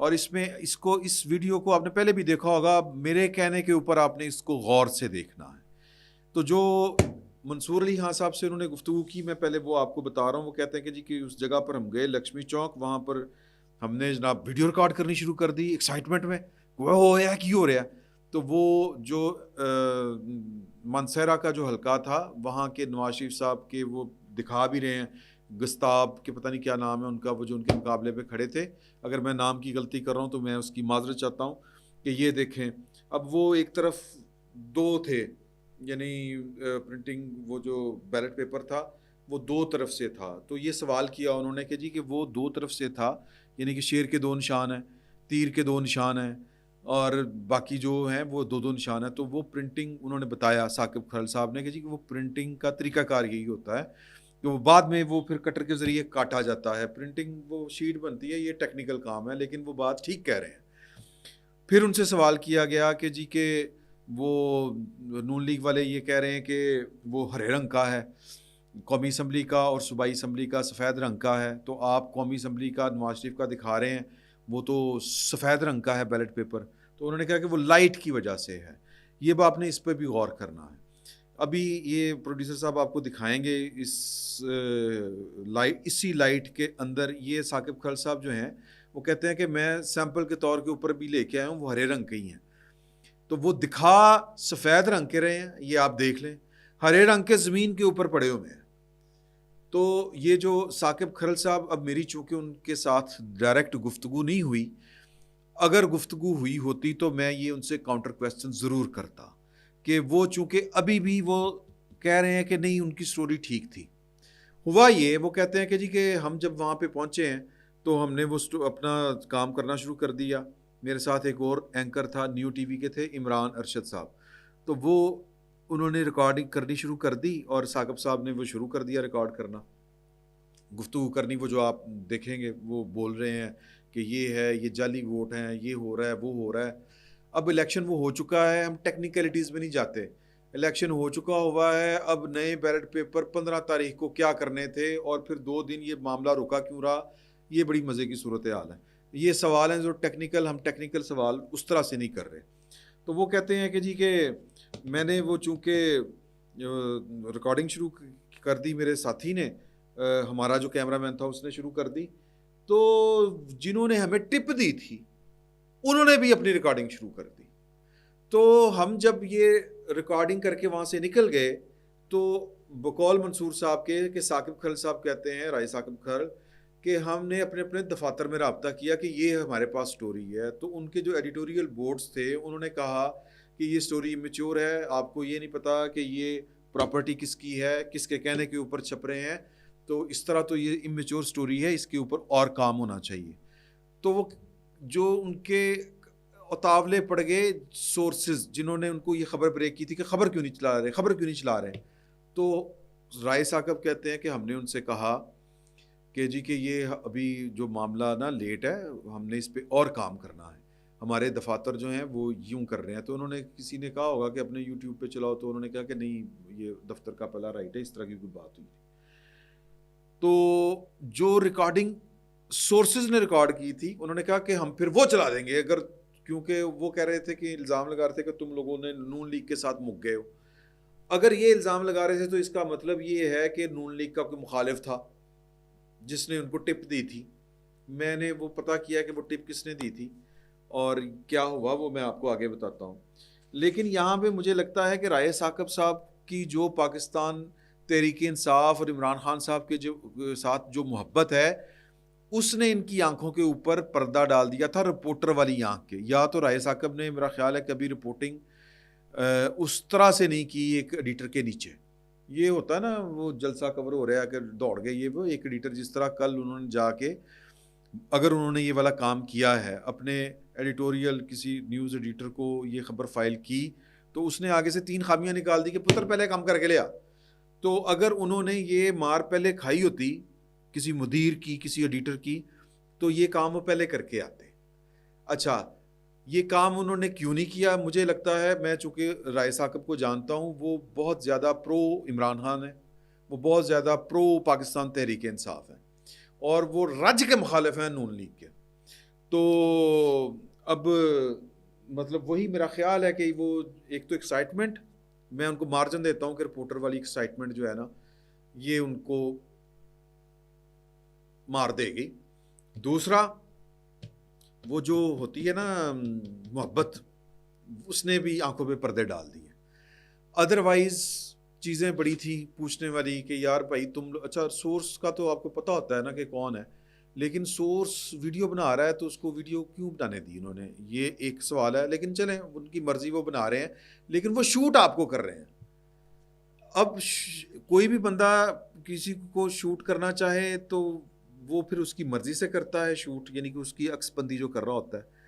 اور اس ویڈیو کو آپ نے پہلے بھی دیکھا ہوگا, میرے کہنے کے اوپر آپ نے اس کو غور سے دیکھنا ہے. تو جو منصور علی خان صاحب سے انہوں نے گفتگو کی, میں پہلے وہ آپ کو بتا رہا ہوں. وہ کہتے ہیں کہ جی کہ اس جگہ پر ہم گئے لکشمی چوک, وہاں پر ہم نے جناب ویڈیو ریکارڈ کرنی شروع کر دی ایکسائٹمنٹ میں, وہ ہو رہا ہے کی ہو رہا ہے. تو وہ جو مانسہرہ کا جو حلقہ تھا وہاں کے نواز شریف صاحب کے وہ دکھا بھی رہے ہیں, گستاب کے پتہ نہیں کیا نام ہے ان کا, وہ جو ان کے مقابلے پہ کھڑے تھے. اگر میں نام کی غلطی کر رہا ہوں تو میں اس کی معذرت چاہتا ہوں. کہ یہ دیکھیں, اب وہ ایک طرف دو تھے, یعنی پرنٹنگ وہ جو بیلٹ پیپر تھا وہ دو طرف سے تھا. تو یہ سوال کیا انہوں نے کہ جی کہ وہ دو طرف سے تھا, یعنی کہ شیر کے دو نشان ہیں, تیر کے دو نشان ہیں, اور باقی جو ہیں وہ دو دو نشان ہیں. تو وہ پرنٹنگ انہوں نے بتایا ثاقب کھرل صاحب نے کہ جی کہ وہ پرنٹنگ کا طریقہ کار یہی ہوتا ہے کہ وہ بعد میں وہ پھر کٹر کے ذریعے کاٹا جاتا ہے. پرنٹنگ وہ شیٹ بنتی ہے, یہ ٹیکنیکل کام ہے, لیکن وہ بات ٹھیک کہہ رہے ہیں. پھر ان سے سوال کیا گیا کہ جی کہ وہ نون لیگ والے یہ کہہ رہے ہیں کہ وہ ہرے رنگ کا ہے, قومی اسمبلی کا اور صوبائی اسمبلی کا سفید رنگ کا ہے. تو آپ قومی اسمبلی کا نواز شریف کا دکھا رہے ہیں, وہ تو سفید رنگ کا ہے بیلٹ پیپر. تو انہوں نے کہا کہ وہ لائٹ کی وجہ سے ہے. یہ بات نے اس پہ بھی غور کرنا ہے. ابھی یہ پروڈیوسر صاحب آپ کو دکھائیں گے اسی لائٹ کے اندر. یہ ثاقب کھرل صاحب جو ہیں وہ کہتے ہیں کہ میں سیمپل کے طور کے اوپر بھی لے کے آیا ہوں, وہ ہرے رنگ کے ہی ہیں. تو وہ دکھا سفید رنگ کے رہے ہیں, یہ آپ دیکھ لیں, ہرے رنگ کے زمین کے اوپر پڑے ہوئے ہیں. تو یہ جو ثاقب کھرل صاحب, اب میری چونکہ ان کے ساتھ ڈائریکٹ گفتگو نہیں ہوئی, اگر گفتگو ہوئی ہوتی تو میں یہ ان سے کاؤنٹر کویسچن ضرور کرتا کہ وہ چونکہ ابھی بھی وہ کہہ رہے ہیں کہ نہیں ان کی سٹوری ٹھیک تھی. ہوا یہ, وہ کہتے ہیں کہ جی کہ ہم جب وہاں پہ پہنچے ہیں تو ہم نے وہ اپنا کام کرنا شروع کر دیا. میرے ساتھ ایک اور اینکر تھا, نیو ٹی وی کے تھے, عمران ارشد صاحب. تو وہ انہوں نے ریکارڈنگ کرنی شروع کر دی, اور ثاقب صاحب نے وہ شروع کر دیا ریکارڈ کرنا, گفتگو کرنی. وہ جو آپ دیکھیں گے وہ بول رہے ہیں کہ یہ ہے, یہ جعلی ووٹ ہیں, یہ ہو رہا ہے, وہ ہو رہا ہے. اب الیکشن وہ ہو چکا ہے, ہم ٹیکنیکلٹیز میں نہیں جاتے. الیکشن ہو چکا ہوا ہے, اب نئے بیلٹ پیپر 15 تاریخ کو کیا کرنے تھے, اور پھر 2 دن یہ معاملہ رکا کیوں رہا, یہ بڑی مزے کی صورتحال ہے. یہ سوال ہیں جو ٹیکنیکل, ہم ٹیکنیکل سوال اس طرح سے نہیں کر رہے. تو وہ کہتے ہیں کہ جی کہ میں نے وہ چونکہ ریکارڈنگ شروع کر دی, میرے ساتھی نے, ہمارا جو کیمرہ مین تھا اس نے شروع کر دی, تو جنہوں نے ہمیں ٹپ دی تھی انہوں نے بھی اپنی ریکارڈنگ شروع کر دی. تو ہم جب یہ ریکارڈنگ کر کے وہاں سے نکل گئے تو بقول منصور صاحب کے کہ ثاقب کھرل صاحب کہتے ہیں, رائے ثاقب کھرل, کہ ہم نے اپنے اپنے دفاتر میں رابطہ کیا کہ یہ ہمارے پاس سٹوری ہے. تو ان کے جو ایڈیٹوریل بورڈز تھے انہوں نے کہا کہ یہ سٹوری میچور ہے, آپ کو یہ نہیں پتا کہ یہ پراپرٹی کس کی ہے, کس کے کہنے کے اوپر چھپ رہے ہیں, تو اس طرح تو یہ امیچور سٹوری ہے, اس کے اوپر اور کام ہونا چاہیے. تو وہ جو ان کے اتاولے پڑ گئے سورسز جنہوں نے ان کو یہ خبر بریک کی تھی کہ خبر کیوں نہیں چلا رہے. تو رائے ثاقب کہتے ہیں کہ ہم نے ان سے کہا کہ جی کہ یہ ابھی جو معاملہ نا لیٹ ہے, ہم نے اس پہ اور کام کرنا ہے, ہمارے دفاتر جو ہیں وہ یوں کر رہے ہیں. تو انہوں نے, کسی نے کہا ہوگا کہ اپنے یوٹیوب پہ چلاؤ, تو انہوں نے کہا کہ نہیں یہ دفتر کا پہلا رائٹ ہے, اس طرح کی کوئی بات ہوئی. تو جو ریکارڈنگ سورسز نے ریکارڈ کی تھی انہوں نے کہا کہ ہم پھر وہ چلا دیں گے, اگر, کیونکہ وہ کہہ رہے تھے کہ الزام لگا رہے تھے کہ تم لوگوں نے نون لیگ کے ساتھ مک گئے ہو. اگر یہ الزام لگا رہے تھے تو اس کا مطلب یہ ہے کہ نون لیگ کا کوئی مخالف تھا جس نے ان کو ٹپ دی تھی. میں نے وہ پتہ کیا کہ وہ ٹپ کس نے دی تھی اور کیا ہوا, وہ میں آپ کو آگے بتاتا ہوں. لیکن یہاں پہ مجھے لگتا ہے کہ رائے ثاقب صاحب کی جو پاکستان تحریک انصاف اور عمران خان صاحب کے جو ساتھ جو محبت ہے, اس نے ان کی آنکھوں کے اوپر پردہ ڈال دیا تھا, رپورٹر والی آنکھ کے. یا تو رائے ثاقب نے, میرا خیال ہے, کبھی رپورٹنگ اس طرح سے نہیں کی ایک ایڈیٹر کے نیچے. یہ ہوتا ہے نا, وہ جلسہ کور ہو رہا ہے کہ دوڑ گئے, یہ وہ ایک ایڈیٹر جس طرح کل انہوں نے جا کے, اگر انہوں نے یہ والا کام کیا ہے, اپنے ایڈیٹوریل کسی نیوز ایڈیٹر کو یہ خبر فائل کی, تو اس نے آگے سے 3 خامیاں نکال دی کہ پتر پہلے کام کر کے لیا. تو اگر انہوں نے یہ مار پہلے کھائی ہوتی کسی مدیر کی, کسی ایڈیٹر کی, تو یہ کام وہ پہلے کر کے آتے. اچھا, یہ کام انہوں نے کیوں نہیں کیا؟ مجھے لگتا ہے, میں چونکہ رائے ثاقب کو جانتا ہوں, وہ بہت زیادہ پرو عمران خان ہیں, وہ بہت زیادہ پرو پاکستان تحریک انصاف ہیں, اور وہ رج کے مخالف ہیں نون لیگ کے. تو اب مطلب وہی میرا خیال ہے کہ وہ ایک تو ایکسائٹمنٹ، میں ان کو مارجن دیتا ہوں کہ رپورٹر والی ایکسائٹمنٹ جو ہے نا یہ ان کو مار دے گی. دوسرا وہ جو ہوتی ہے نا محبت، اس نے بھی آنکھوں پہ پردے ڈال دیے. ادروائز چیزیں بڑی تھی پوچھنے والی کہ یار بھائی تم اچھا سورس کا تو آپ کو پتہ ہوتا ہے نا کہ کون ہے، لیکن سورس ویڈیو بنا رہا ہے تو اس کو ویڈیو کیوں بنانے دی انہوں نے، یہ ایک سوال ہے. لیکن چلیں ان کی مرضی، وہ بنا رہے ہیں لیکن وہ شوٹ آپ کو کر رہے ہیں. اب کوئی بھی بندہ کسی کو شوٹ کرنا چاہے تو وہ پھر اس کی مرضی سے کرتا ہے شوٹ، یعنی کہ اس کی عکس بندی جو کر رہا ہوتا ہے،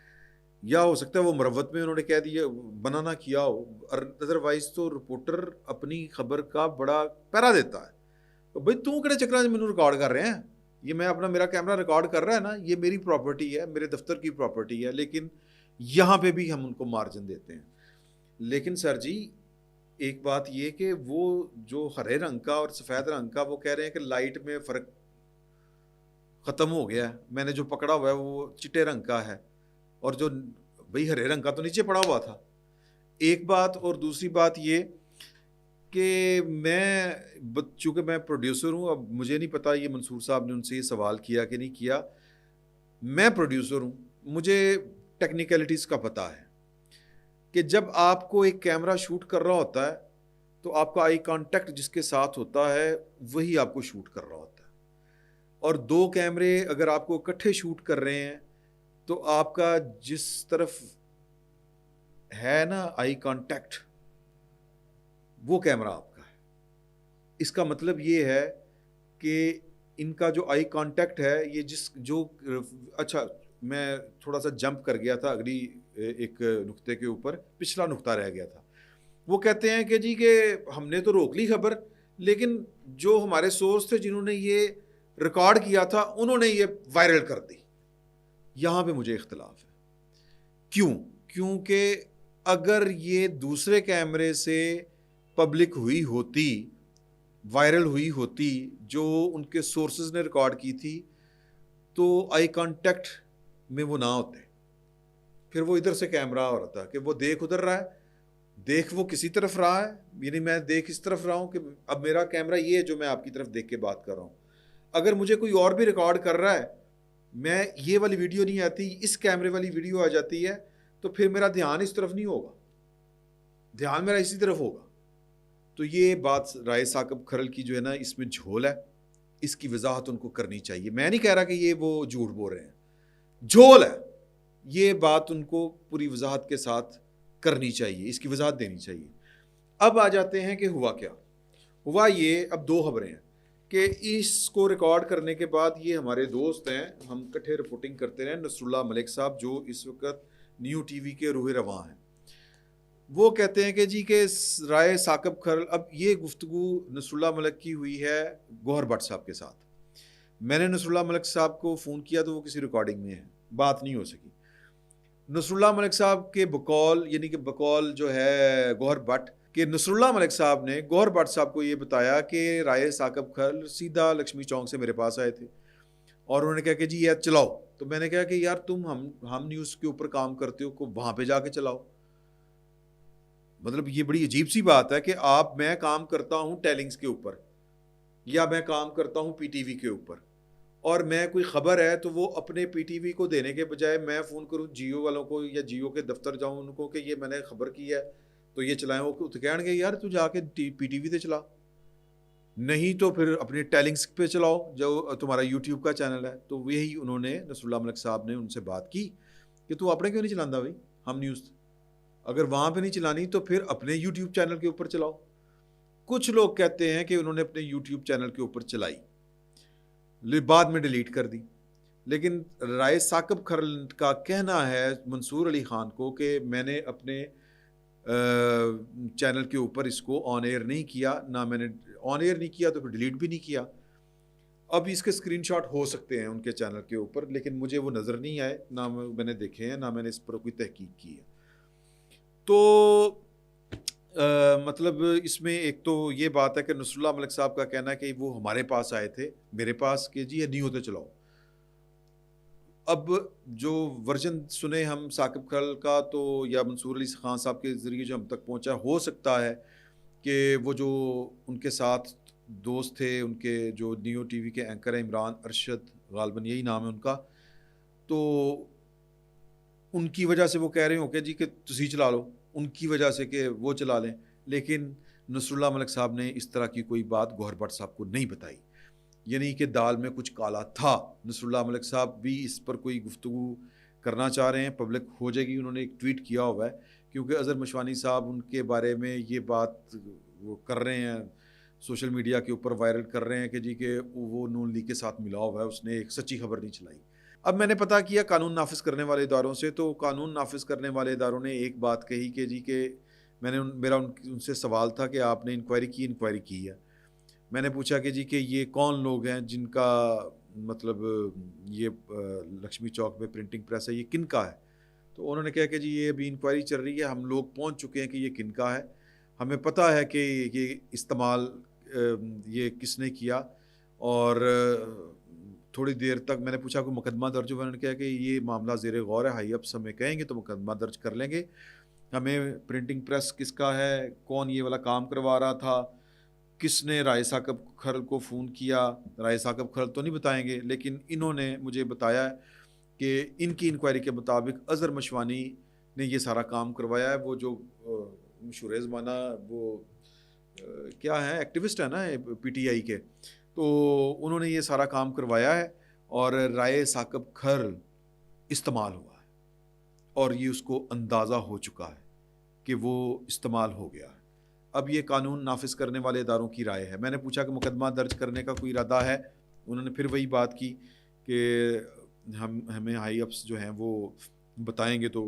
یا ہو سکتا ہے وہ مروت میں انہوں نے کہہ دیا بنانا کیا ہو. ادروائز تو رپورٹر اپنی خبر کا بڑا پیرا دیتا ہے. بھائی تو کہڑے چکر مینوں ریکارڈ کر رہے ہیں، یہ میں اپنا میرا کیمرہ ریکارڈ کر رہا ہے نا، یہ میری پراپرٹی ہے، میرے دفتر کی پراپرٹی ہے. لیکن یہاں پہ بھی ہم ان کو مارجن دیتے ہیں. لیکن سر جی ایک بات یہ کہ وہ جو ہرے رنگ کا اور سفید رنگ کا، وہ کہہ رہے ہیں کہ لائٹ میں فرق ختم ہو گیا ہے، میں نے جو پکڑا ہوا ہے وہ چٹے رنگ کا ہے، اور جو بھئی ہرے رنگ کا تو نیچے پڑا ہوا تھا. ایک بات. اور دوسری بات یہ کہ میں چونکہ میں پروڈیوسر ہوں، اب مجھے نہیں پتا یہ منصور صاحب نے ان سے یہ سوال کیا کہ نہیں کیا. میں پروڈیوسر ہوں، مجھے ٹیکنیکلٹیز کا پتہ ہے کہ جب آپ کو ایک کیمرہ شوٹ کر رہا ہوتا ہے تو آپ کا آئی کانٹیکٹ جس کے ساتھ ہوتا ہے وہی آپ کو شوٹ کر رہا ہوتا ہے. اور دو کیمرے اگر آپ کو اکٹھے شوٹ کر رہے ہیں تو آپ کا جس طرف ہے نا آئی کانٹیکٹ، وہ کیمرہ آپ کا ہے. اس کا مطلب یہ ہے کہ ان کا جو آئی کانٹیکٹ ہے یہ جو اچھا میں تھوڑا سا جمپ کر گیا تھا اگلی ایک نقطے کے اوپر، پچھلا نقطہ رہ گیا تھا. وہ کہتے ہیں کہ جی کہ ہم نے تو روک لی خبر، لیکن جو ہمارے سورس تھے جنہوں نے یہ ریکارڈ کیا تھا انہوں نے یہ وائرل کر دی. یہاں پہ مجھے اختلاف ہے. کیونکہ اگر یہ دوسرے کیمرے سے پبلک ہوئی ہوتی، وائرل ہوئی ہوتی، جو ان کے سورسز نے ریکارڈ کی تھی، تو آئی کانٹیکٹ میں وہ نہ ہوتے. پھر وہ ادھر سے کیمرہ ہو رہا تھا کہ وہ دیکھ ادھر رہا ہے، دیکھ وہ کسی طرف رہا ہے، یعنی میں دیکھ اس طرف رہا ہوں کہ اب میرا کیمرہ یہ ہے جو میں آپ کی طرف دیکھ کے بات کر رہا ہوں. اگر مجھے کوئی اور بھی ریکارڈ کر رہا ہے، میں یہ والی ویڈیو نہیں آتی، اس کیمرے والی ویڈیو آ جاتی ہے، تو پھر میرا دھیان اس طرف نہیں ہوگا، دھیان میرا اسی طرف ہوگا. تو یہ بات رائے ثاقب کھرل کی جو ہے نا اس میں جھول ہے، اس کی وضاحت ان کو کرنی چاہیے. میں نہیں کہہ رہا کہ یہ وہ جھوٹ بول رہے ہیں، جھول ہے. یہ بات ان کو پوری وضاحت کے ساتھ کرنی چاہیے، اس کی وضاحت دینی چاہیے. اب آ جاتے ہیں کہ ہوا کیا. ہوا یہ، اب دو خبریں ہیں کہ اس کو ریکارڈ کرنے کے بعد یہ ہمارے دوست ہیں، ہم کٹھے رپورٹنگ کرتے رہے، نصر اللہ ملک صاحب جو اس وقت نیو ٹی وی کے روح رواں ہیں، وہ کہتے ہیں کہ جی کہ رائے ثاقب کھرل، اب یہ گفتگو نصر اللہ ملک کی ہوئی ہے گوہر بٹ صاحب کے ساتھ. میں نے نصر اللہ ملک صاحب کو فون کیا تو وہ کسی ریکارڈنگ میں ہے، بات نہیں ہو سکی. نصر اللہ ملک صاحب کے بقول، یعنی کہ بقول جو ہے گوہر بٹ، کہ نصر اللہ ملک صاحب نے گوہر بٹ صاحب کو یہ بتایا کہ رائے ثاقب کھرل سیدھا لکشمی چوک سے میرے پاس آئے تھے اور انہوں نے کہا کہ جی یہ چلاؤ. تو میں نے کہا کہ یار تم ہم نیوز کے اوپر کام کرتے ہو، کو وہاں پہ جا کے چلاؤ. مطلب یہ بڑی عجیب سی بات ہے کہ میں کام کرتا ہوں ٹیلنگز کے اوپر، یا میں کام کرتا ہوں پی ٹی وی کے اوپر، اور میں کوئی خبر ہے تو وہ اپنے پی ٹی وی کو دینے کے بجائے میں فون کروں جیو والوں کو یا جیو کے دفتر جاؤں ان کو کہ یہ میں نے خبر کی ہے تو یہ چلائیں. وہ تو کہیں گے یار تو جا کے پی ٹی وی تے چلا، نہیں تو پھر اپنے ٹیلنگز پہ چلاؤ جو تمہارا یوٹیوب کا چینل ہے. تو یہی انہوں نے نصر اللہ ملک صاحب نے ان سے بات کی کہ تو اپنے کیوں نہیں چلانا بھائی ہم نیوز، اگر وہاں پہ نہیں چلانی تو پھر اپنے یوٹیوب چینل کے اوپر چلاؤ. کچھ لوگ کہتے ہیں کہ انہوں نے اپنے یوٹیوب چینل کے اوپر چلائی، بعد میں ڈیلیٹ کر دی. لیکن رائے ثاقب کھرل کا کہنا ہے منصور علی خان کو کہ میں نے اپنے چینل کے اوپر اس کو آن ایئر نہیں کیا، نہ میں نے آن ایئر نہیں کیا تو پھر ڈیلیٹ بھی نہیں کیا. اب اس کے اسکرین شاٹ ہو سکتے ہیں ان کے چینل کے اوپر، لیکن مجھے وہ نظر نہیں آئے، نہ میں نے دیکھے ہیں، نہ میں نے اس پر کوئی تحقیق کی ہے. تو مطلب اس میں ایک تو یہ بات ہے کہ نصر اللہ ملک صاحب کا کہنا ہے کہ وہ ہمارے پاس آئے تھے، میرے پاس، کہ جی یہ نہیں ہوتے چلاؤ. اب جو ورژن سنے ہم ثاقب کھل کا تو یا منصور علی خان صاحب کے ذریعے جو ہم تک پہنچا، ہو سکتا ہے کہ وہ جو ان کے ساتھ دوست تھے، ان کے جو نیو ٹی وی کے اینکر ہیں عمران ارشد غالباً یہی نام ہے ان کا، تو ان کی وجہ سے وہ کہہ رہے ہوں کہ جی کہ تسی چلا لو، ان کی وجہ سے کہ وہ چلا لیں. لیکن نصر اللہ ملک صاحب نے اس طرح کی کوئی بات گوہر بٹ صاحب کو نہیں بتائی، یعنی کہ دال میں کچھ کالا تھا. نصر اللہ ملک صاحب بھی اس پر کوئی گفتگو کرنا چاہ رہے ہیں، پبلک ہو جائے گی. انہوں نے ایک ٹویٹ کیا ہوا ہے کیونکہ اظہر مشوانی صاحب ان کے بارے میں یہ بات وہ کر رہے ہیں، سوشل میڈیا کے اوپر وائرل کر رہے ہیں کہ جی کہ وہ نون لیگ کے ساتھ ملا ہوا ہے، اس نے ایک سچی خبر نہیں چلائی. اب میں نے پتہ کیا قانون نافذ کرنے والے اداروں سے، تو قانون نافذ کرنے والے اداروں نے ایک بات کہی کہ جی کہ میرا ان سے سوال تھا کہ آپ نے انکوائری کی ہے. میں نے پوچھا کہ جی کہ یہ کون لوگ ہیں جن کا مطلب یہ لکشمی چوک پہ پرنٹنگ پریس ہے، یہ کن کا ہے؟ تو انہوں نے کہا کہ جی یہ ابھی انکوائری چل رہی ہے، ہم لوگ پہنچ چکے ہیں کہ یہ کن کا ہے، ہمیں پتہ ہے کہ یہ استعمال یہ کس نے کیا. اور تھوڑی دیر تک میں نے پوچھا کوئی مقدمہ درج ہوا، انہوں نے کہا کہ یہ معاملہ زیر غور ہے، ہائی اپس ہمیں کہیں گے تو مقدمہ درج کر لیں گے. ہمیں پرنٹنگ پریس کس کا ہے، کون یہ والا کام کروا رہا تھا، کس نے رائے ثاقب کھل کو فون کیا، رائے ثاقب کھل تو نہیں بتائیں گے، لیکن انہوں نے مجھے بتایا کہ ان کی انکوائری کے مطابق اظہر مشوانی نے یہ سارا کام کروایا ہے. وہ جو مشہور زمانہ وہ کیا ہے ایکٹیوسٹ ہے نا پی ٹی آئی کے، تو انہوں نے یہ سارا کام کروایا ہے اور رائے ثاقب کھل استعمال ہوا ہے اور یہ اس کو اندازہ ہو چکا ہے کہ وہ استعمال ہو گیا ہے. اب یہ قانون نافذ کرنے والے اداروں کی رائے ہے. میں نے پوچھا کہ مقدمہ درج کرنے کا کوئی ارادہ ہے، انہوں نے پھر وہی بات کی کہ ہمیں ہائی اپس جو ہیں وہ بتائیں گے تو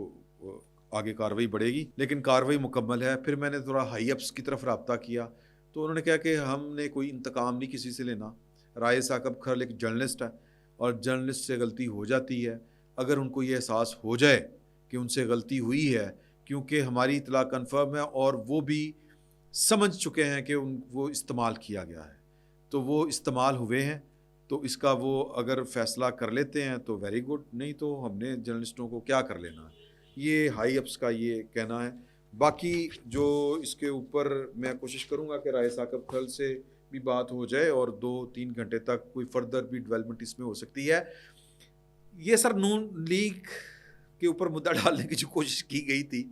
آگے کارروائی بڑھے گی، لیکن کارروائی مکمل ہے. پھر میں نے تھوڑا ہائی اپس کی طرف رابطہ کیا تو انہوں نے کہا کہ ہم نے کوئی انتقام نہیں کسی سے لینا. رائے ثاقب کھل ایک جرنلسٹ ہے اور جرنلسٹ سے غلطی ہو جاتی ہے. اگر ان کو یہ احساس ہو جائے کہ ان سے غلطی ہوئی ہے، کیونکہ ہماری اطلاع کنفرم ہے اور وہ بھی سمجھ چکے ہیں کہ وہ استعمال کیا گیا ہے، تو وہ استعمال ہوئے ہیں، تو اس کا وہ اگر فیصلہ کر لیتے ہیں تو ویری گڈ، نہیں تو ہم نے جرنلسٹوں کو کیا کر لینا. یہ ہائی اپس کا یہ کہنا ہے. باقی جو اس کے اوپر میں کوشش کروں گا کہ رائے ثاقب کھل سے بھی بات ہو جائے اور 2-3 گھنٹے تک کوئی فردر بھی ڈیولپمنٹ اس میں ہو سکتی ہے. یہ سر نون لیگ کے اوپر مدعا ڈالنے کی جو کوشش کی گئی تھی،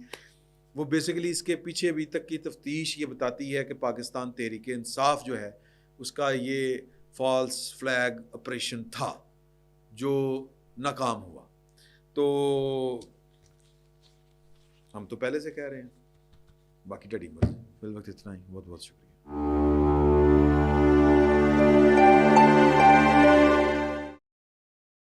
وہ بیسیکلی اس کے پیچھے ابھی تک کی تفتیش یہ بتاتی ہے کہ پاکستان تحریک انصاف جو ہے اس کا یہ فالس فلیگ آپریشن تھا جو ناکام ہوا. تو ہم تو پہلے سے کہہ رہے ہیں، باقی ڈیڈی مرضی. فی الوقت اتنا ہی. بہت بہت شکریہ.